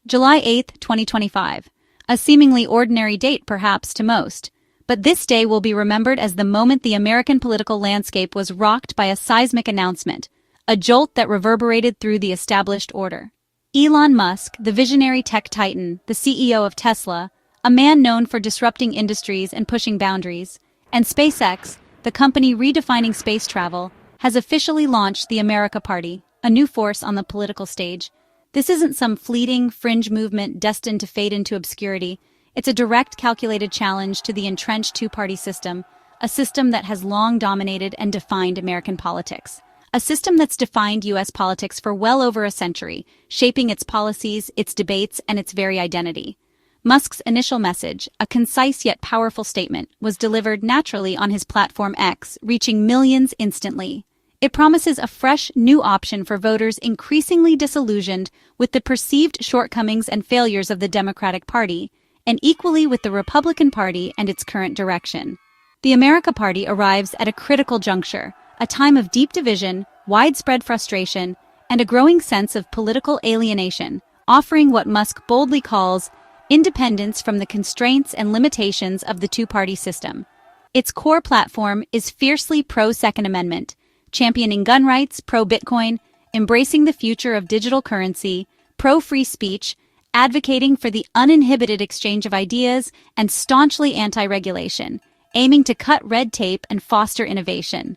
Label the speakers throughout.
Speaker 1: July 8, 2025. A seemingly ordinary date perhaps to most, but this day will be remembered as the moment the American political landscape was rocked by a seismic announcement, a jolt that reverberated through the established order. Elon Musk, the visionary tech titan, the CEO of Tesla, a man known for disrupting industries and pushing boundaries, and SpaceX, the company redefining space travel, has officially launched the America Party, a new force on the political stage. This isn't some fleeting, fringe movement destined to fade into obscurity. It's a direct, calculated challenge to the entrenched two-party system, a system that has long dominated and defined American politics. A system that's defined U.S. politics for well over a century, shaping its policies, its debates, and its very identity. Musk's initial message, a concise yet powerful statement, was delivered naturally on his platform X, reaching millions instantly. It promises a fresh, new option for voters increasingly disillusioned with the perceived shortcomings and failures of the Democratic Party, and equally with the Republican Party and its current direction. The America Party arrives at a critical juncture, a time of deep division, widespread frustration, and a growing sense of political alienation, offering what Musk boldly calls independence from the constraints and limitations of the two-party system. Its core platform is fiercely pro-Second Amendment, championing gun rights, pro-Bitcoin, embracing the future of digital currency, pro-free speech, advocating for the uninhibited exchange of ideas, and staunchly anti-regulation, aiming to cut red tape and foster innovation.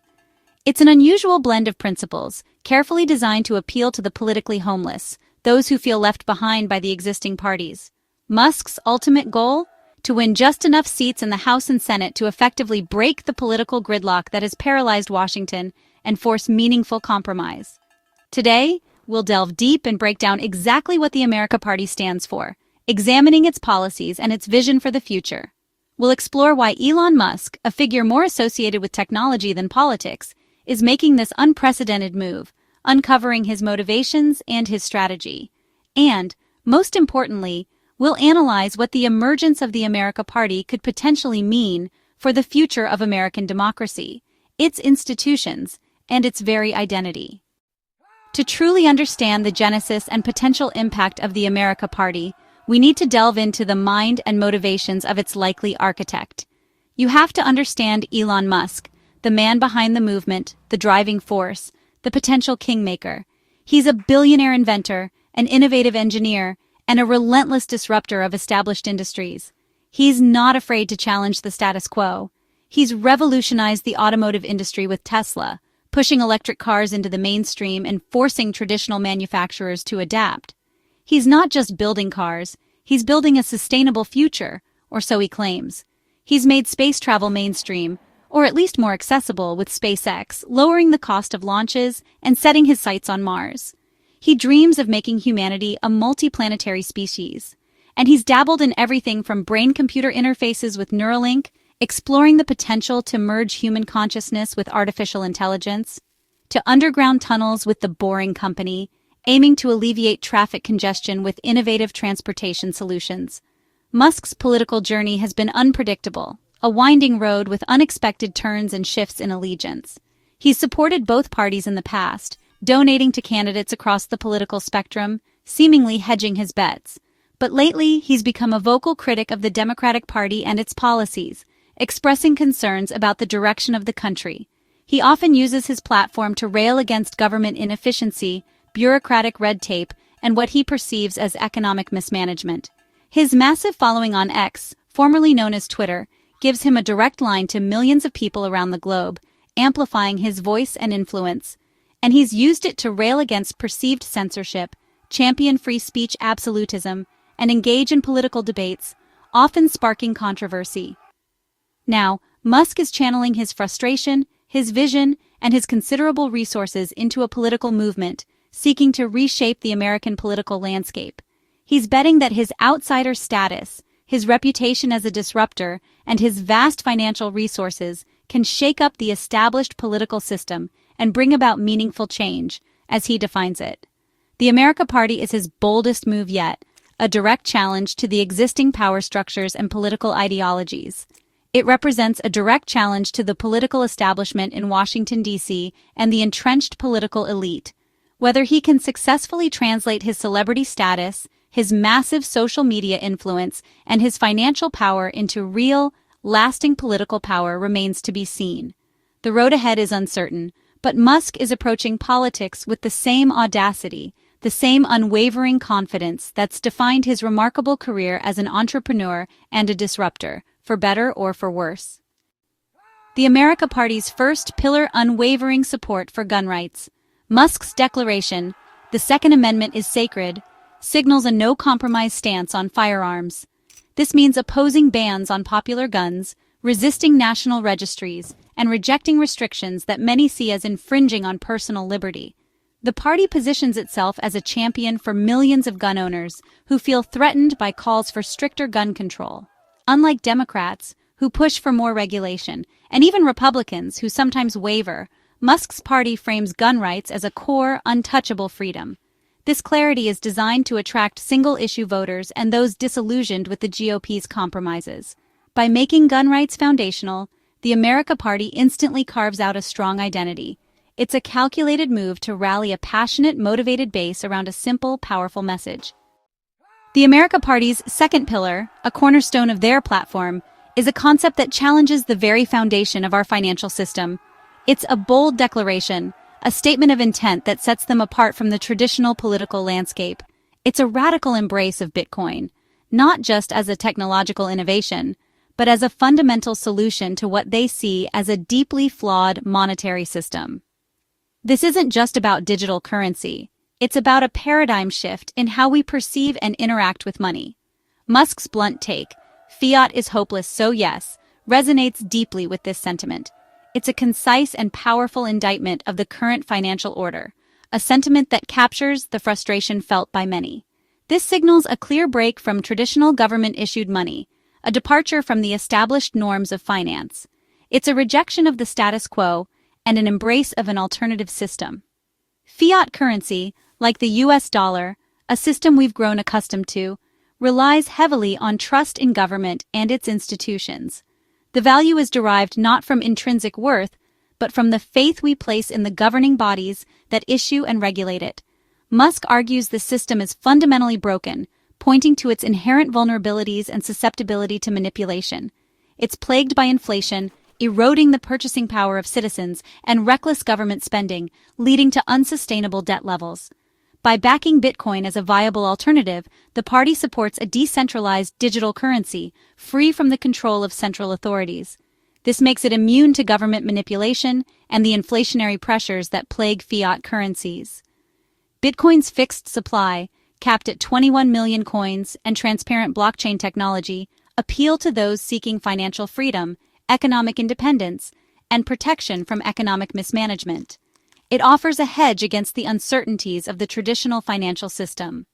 Speaker 1: It's an unusual blend of principles, carefully designed to appeal to the politically homeless, those who feel left behind by the existing parties. Musk's ultimate goal? To win just enough seats in the House and Senate to effectively break the political gridlock that has paralyzed Washington and force meaningful compromise. Today, we'll delve deep and break down exactly what the America Party stands for, examining its policies and its vision for the future. We'll explore why Elon Musk, a figure more associated with technology than politics, is making this unprecedented move, uncovering his motivations and his strategy. And, most importantly, we'll analyze what the emergence of the America Party could potentially mean for the future of American democracy, its institutions, and its very identity. To truly understand the genesis and potential impact of the America Party, we need to delve into the mind and motivations of its likely architect. You have to understand Elon Musk, the man behind the movement, the driving force, the potential kingmaker. He's a billionaire inventor, an innovative engineer, and a relentless disruptor of established industries. He's not afraid to challenge the status quo. He's revolutionized the automotive industry with Tesla, pushing electric cars into the mainstream and forcing traditional manufacturers to adapt. He's not just building cars, he's building a sustainable future, or so he claims. He's made space travel mainstream, or at least more accessible with SpaceX, lowering the cost of launches and setting his sights on Mars. He dreams of making humanity a multiplanetary species, and he's dabbled in everything from brain-computer interfaces with Neuralink, exploring the potential to merge human consciousness with artificial intelligence, to underground tunnels with the Boring Company, aiming to alleviate traffic congestion with innovative transportation solutions. Musk's political journey has been unpredictable, a winding road with unexpected turns and shifts in allegiance. He's supported both parties in the past, donating to candidates across the political spectrum, seemingly hedging his bets. But lately, he's become a vocal critic of the Democratic Party and its policies, expressing concerns about the direction of the country. He often uses his platform to rail against government inefficiency, bureaucratic red tape, and what he perceives as economic mismanagement. His massive following on X, formerly known as Twitter, gives him a direct line to millions of people around the globe, amplifying his voice and influence. And he's used it to rail against perceived censorship, champion free speech absolutism, and engage in political debates, often sparking controversy. Now, Musk is channeling his frustration, his vision, and his considerable resources into a political movement, seeking to reshape the American political landscape. He's betting that his outsider status, his reputation as a disruptor, and his vast financial resources can shake up the established political system and bring about meaningful change, as he defines it. The America Party is his boldest move yet, a direct challenge to the existing power structures and political ideologies. It represents a direct challenge to the political establishment in Washington, D.C. and the entrenched political elite. Whether he can successfully translate his celebrity status, his massive social media influence, and his financial power into real, lasting political power remains to be seen. The road ahead is uncertain, but Musk is approaching politics with the same audacity, the same unwavering confidence that's defined his remarkable career as an entrepreneur and a disruptor, for better or for worse. The America Party's first pillar: unwavering support for gun rights. Musk's declaration, "The Second Amendment is sacred," signals a no-compromise stance on firearms. This means opposing bans on popular guns, resisting national registries, and rejecting restrictions that many see as infringing on personal liberty. The party positions itself as a champion for millions of gun owners who feel threatened by calls for stricter gun control. Unlike Democrats, who push for more regulation, and even Republicans who sometimes waver, Musk's party frames gun rights as a core, untouchable freedom. This clarity is designed to attract single-issue voters and those disillusioned with the GOP's compromises. By making gun rights foundational, the America Party instantly carves out a strong identity. It's a calculated move to rally a passionate, motivated base around a simple, powerful message. The America Party's second pillar, a cornerstone of their platform, is a concept that challenges the very foundation of our financial system. It's a bold declaration, a statement of intent that sets them apart from the traditional political landscape. It's a radical embrace of Bitcoin, not just as a technological innovation, but as a fundamental solution to what they see as a deeply flawed monetary system. This isn't just about digital currency. It's about a paradigm shift in how we perceive and interact with money. Musk's blunt take, "Fiat is hopeless, so yes," resonates deeply with this sentiment. It's a concise and powerful indictment of the current financial order, a sentiment that captures the frustration felt by many. This signals a clear break from traditional government-issued money, a departure from the established norms of finance. It's a rejection of the status quo and an embrace of an alternative system. Fiat currency, like the US dollar, a system we've grown accustomed to, relies heavily on trust in government and its institutions. The value is derived not from intrinsic worth, but from the faith we place in the governing bodies that issue and regulate it. Musk argues the system is fundamentally broken, pointing to its inherent vulnerabilities and susceptibility to manipulation. It's plagued by inflation, eroding the purchasing power of citizens, and reckless government spending, leading to unsustainable debt levels. By backing Bitcoin as a viable alternative, the party supports a decentralized digital currency, free from the control of central authorities. This makes it immune to government manipulation and the inflationary pressures that plague fiat currencies. Bitcoin's fixed supply, capped at 21 million coins, and transparent blockchain technology appeal to those seeking financial freedom, economic independence, and protection from economic mismanagement. It offers a hedge against the uncertainties of the traditional financial system.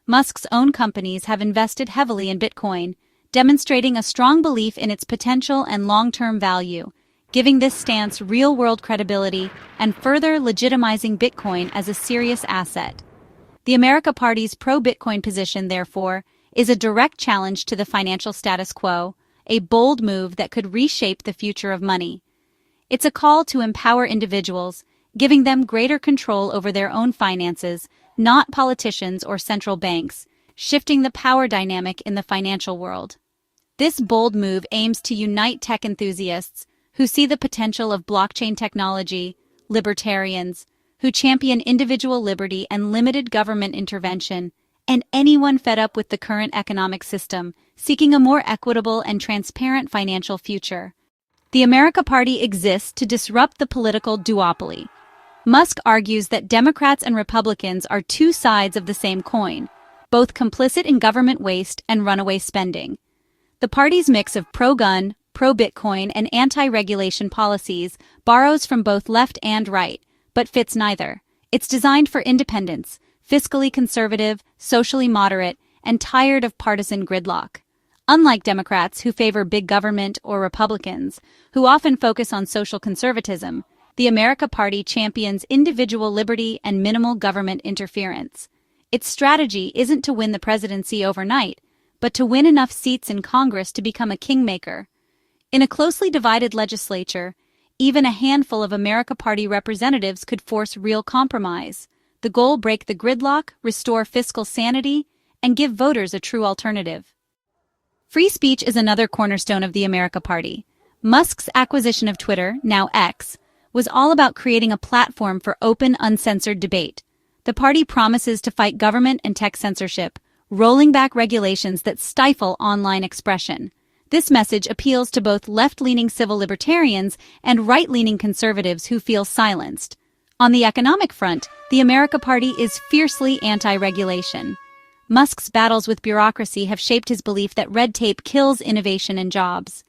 Speaker 1: Musk's own companies have invested heavily in Bitcoin, demonstrating a strong belief in its potential and long-term value, giving this stance real-world credibility and further legitimizing Bitcoin as a serious asset. The America Party's pro-Bitcoin position, therefore, is a direct challenge to the financial status quo, a bold move that could reshape the future of money. It's a call to empower individuals, giving them greater control over their own finances, not politicians or central banks, shifting the power dynamic in the financial world. This bold move aims to unite tech enthusiasts who see the potential of blockchain technology, libertarians who champion individual liberty and limited government intervention, and anyone fed up with the current economic system, seeking a more equitable and transparent financial future. The America Party exists to disrupt the political duopoly. Musk argues that Democrats and Republicans are two sides of the same coin, both complicit in government waste and runaway spending. The party's mix of pro-gun, pro-Bitcoin, and anti-regulation policies borrows from both left and right, but fits neither. It's designed for independence, fiscally conservative, socially moderate, and tired of partisan gridlock. Unlike Democrats who favor big government or Republicans, who often focus on social conservatism, the America Party champions individual liberty and minimal government interference. Its strategy isn't to win the presidency overnight, but to win enough seats in Congress to become a kingmaker. In a closely divided legislature, even a handful of America Party representatives could force real compromise. The goal: break the gridlock, restore fiscal sanity, and give voters a true alternative. Free speech is another cornerstone of the America Party. Musk's acquisition of Twitter, now X, was all about creating a platform for open, uncensored debate. The party promises to fight government and tech censorship, rolling back regulations that stifle online expression. This message appeals to both left-leaning civil libertarians and right-leaning conservatives who feel silenced. On the economic front, the America Party is fiercely anti-regulation. Musk's battles with bureaucracy have shaped his belief that red tape kills innovation and jobs.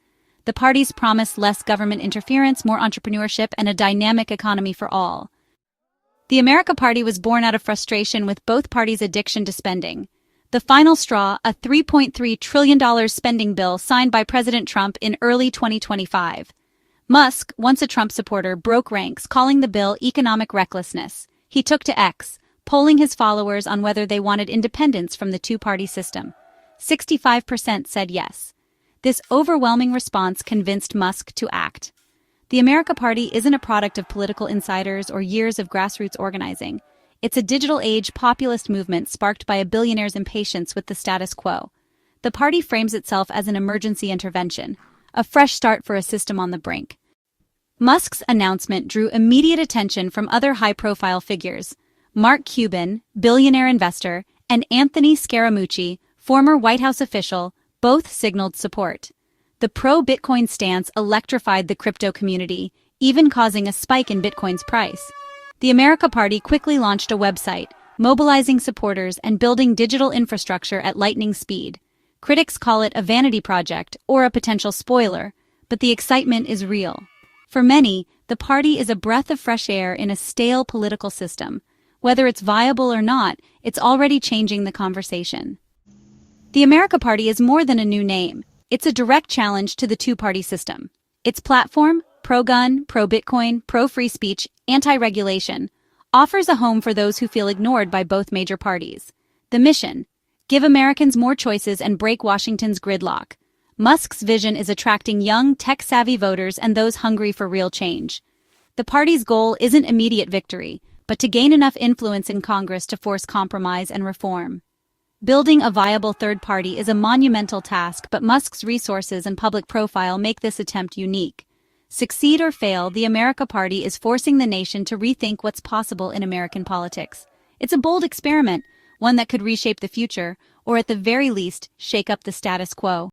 Speaker 1: The parties promise less government interference, more entrepreneurship, and a dynamic economy for all. The America Party was born out of frustration with both parties' addiction to spending. The final straw, a $3.3 trillion spending bill signed by President Trump in early 2025. Musk, once a Trump supporter, broke ranks, calling the bill economic recklessness. He took to X, polling his followers on whether they wanted independence from the two-party system. 65% said yes. This overwhelming response convinced Musk to act. The America Party isn't a product of political insiders or years of grassroots organizing. It's a digital-age populist movement sparked by a billionaire's impatience with the status quo. The party frames itself as an emergency intervention, a fresh start for a system on the brink. Musk's announcement drew immediate attention from other high-profile figures. Mark Cuban, billionaire investor, and Anthony Scaramucci, former White House official, both signaled support. The pro-Bitcoin stance electrified the crypto community, even causing a spike in Bitcoin's price. The America Party quickly launched a website, mobilizing supporters and building digital infrastructure at lightning speed. Critics call it a vanity project or a potential spoiler, but the excitement is real. For many, the party is a breath of fresh air in a stale political system. Whether it's viable or not, it's already changing the conversation. The America Party is more than a new name. It's a direct challenge to the two-party system. Its platform, pro-gun, pro-Bitcoin, pro-free speech, anti-regulation, offers a home for those who feel ignored by both major parties. The mission: give Americans more choices and break Washington's gridlock. Musk's vision is attracting young, tech-savvy voters and those hungry for real change. The party's goal isn't immediate victory, but to gain enough influence in Congress to force compromise and reform. Building a viable third party is a monumental task, but Musk's resources and public profile make this attempt unique. Succeed or fail, the America Party is forcing the nation to rethink what's possible in American politics. It's a bold experiment, one that could reshape the future, or at the very least, shake up the status quo.